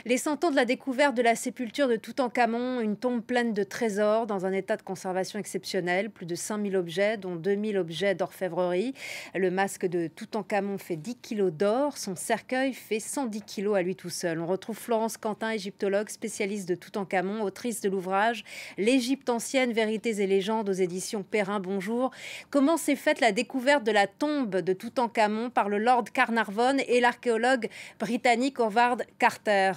Les 100 ans de la découverte de la sépulture de Toutankhamon, une tombe pleine de trésors dans un état de conservation exceptionnel, plus de 5000 objets, dont 2000 objets d'orfèvrerie. Le masque de Toutankhamon fait 10 kilos d'or, son cercueil fait 110 kilos à lui tout seul. On retrouve Florence Quentin, égyptologue, spécialiste de Toutankhamon, autrice de l'ouvrage L'Égypte ancienne, vérités et légendes aux éditions Perrin. Bonjour. Comment s'est faite la découverte de la tombe de Toutankhamon par le Lord Carnarvon et l'archéologue britannique Howard Carter?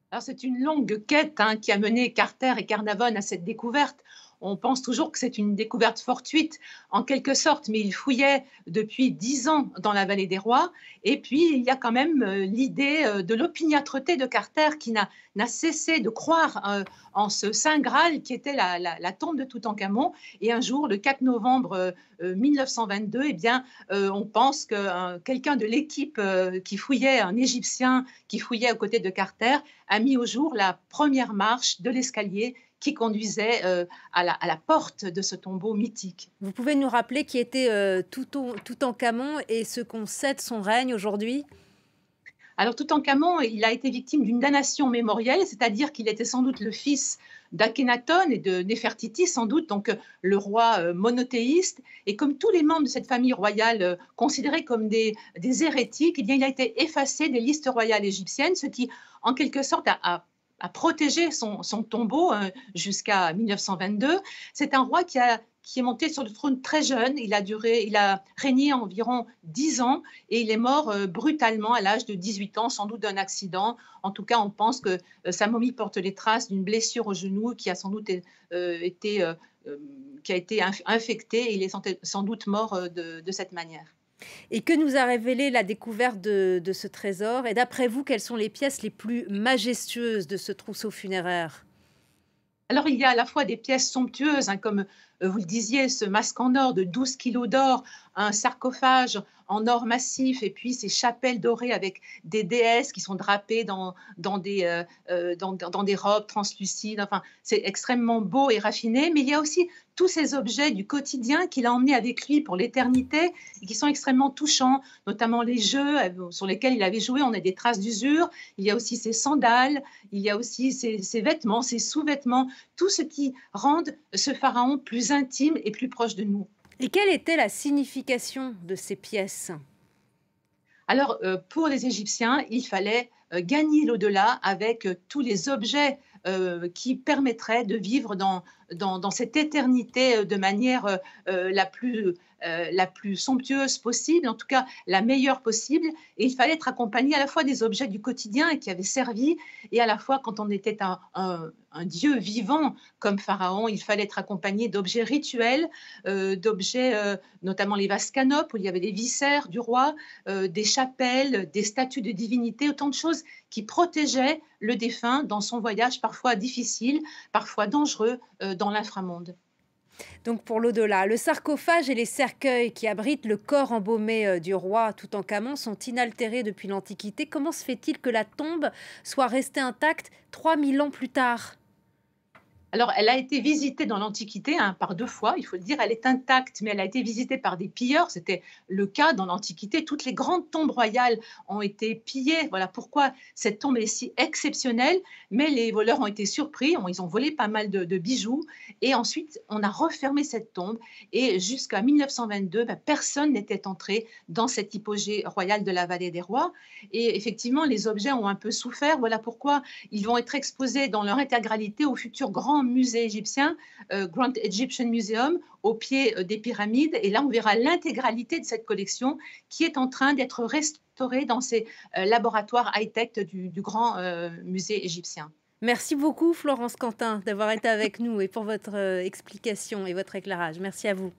Alors c'est une longue quête qui a mené Carter et Carnarvon à cette découverte. On pense toujours que c'est une découverte fortuite, en quelque sorte, mais ils fouillaient depuis 10 ans dans la vallée des rois. Et puis, il y a quand même l'idée de l'opiniâtreté de Carter qui n'a cessé de croire en ce Saint Graal qui était la tombe de Toutankhamon. Et un jour, le 4 novembre 1922, eh bien, on pense que quelqu'un de l'équipe qui fouillait, un Égyptien qui fouillait aux côtés de Carter, a mis au jour la première marche de l'escalier qui conduisait à la porte de ce tombeau mythique. Vous pouvez nous rappeler qui était Toutankhamon et ce qu'on sait de son règne aujourd'hui? Alors Toutankhamon, il a été victime d'une damnation mémorielle, c'est-à-dire qu'il était sans doute le fils d'Akhenaton et de Néfertiti, sans doute, donc le roi monothéiste. Et comme tous les membres de cette famille royale considérés comme des hérétiques, eh bien, il a été effacé des listes royales égyptiennes, ce qui, en quelque sorte, a protégé son tombeau jusqu'à 1922. C'est un roi qui est monté sur le trône très jeune. Il a régné environ 10 ans et il est mort brutalement à l'âge de 18 ans, sans doute d'un accident. En tout cas, on pense que sa momie porte les traces d'une blessure au genou qui a sans doute été infectée et il est sans doute mort de cette manière. Et que nous a révélé la découverte de ce trésor? Et d'après vous, quelles sont les pièces les plus majestueuses de ce trousseau funéraire? Alors, il y a à la fois des pièces somptueuses, comme vous le disiez, ce masque en or de 12 kilos d'or, un sarcophage en or massif, et puis ces chapelles dorées avec des déesses qui sont drapées dans des robes translucides. Enfin, c'est extrêmement beau et raffiné, mais il y a aussi tous ces objets du quotidien qu'il a emmenés avec lui pour l'éternité et qui sont extrêmement touchants, notamment les jeux sur lesquels il avait joué. On a des traces d'usure. Il y a aussi ses sandales, il y a aussi ses vêtements, ses sous-vêtements, tout ce qui rend ce pharaon plus intime et plus proche de nous. Et quelle était la signification de ces pièces? Alors, pour les Égyptiens, il fallait gagner l'au-delà avec tous les objets qui permettraient de vivre dans cette éternité de manière la plus somptueuse possible, en tout cas la meilleure possible. Et il fallait être accompagné à la fois des objets du quotidien qui avaient servi, et à la fois, quand on était un dieu vivant comme Pharaon, il fallait être accompagné d'objets rituels, d'objets, notamment les vases canopes, où il y avait des viscères du roi, des chapelles, des statues de divinités, autant de choses qui protégeaient le défunt dans son voyage parfois difficile, parfois dangereux dans l'inframonde. Donc pour l'au-delà, le sarcophage et les cercueils qui abritent le corps embaumé du roi Toutankhamon sont inaltérés depuis l'Antiquité. Comment se fait-il que la tombe soit restée intacte 3000 ans plus tard? Alors, elle a été visitée dans l'Antiquité par 2 fois, il faut le dire. Elle est intacte, mais elle a été visitée par des pilleurs. C'était le cas dans l'Antiquité. Toutes les grandes tombes royales ont été pillées. Voilà pourquoi cette tombe est si exceptionnelle. Mais les voleurs ont été surpris. Ils ont volé pas mal de bijoux. Et ensuite, on a refermé cette tombe. Et jusqu'à 1922, personne n'était entré dans cet hypogée royal de la vallée des rois. Et effectivement, les objets ont un peu souffert. Voilà pourquoi ils vont être exposés dans leur intégralité au futur grand musée égyptien, Grand Egyptian Museum, au pied des pyramides. Et là, on verra l'intégralité de cette collection qui est en train d'être restaurée dans ces laboratoires high-tech du grand musée égyptien. Merci beaucoup Florence Quentin d'avoir été avec nous et pour votre explication et votre éclairage. Merci à vous.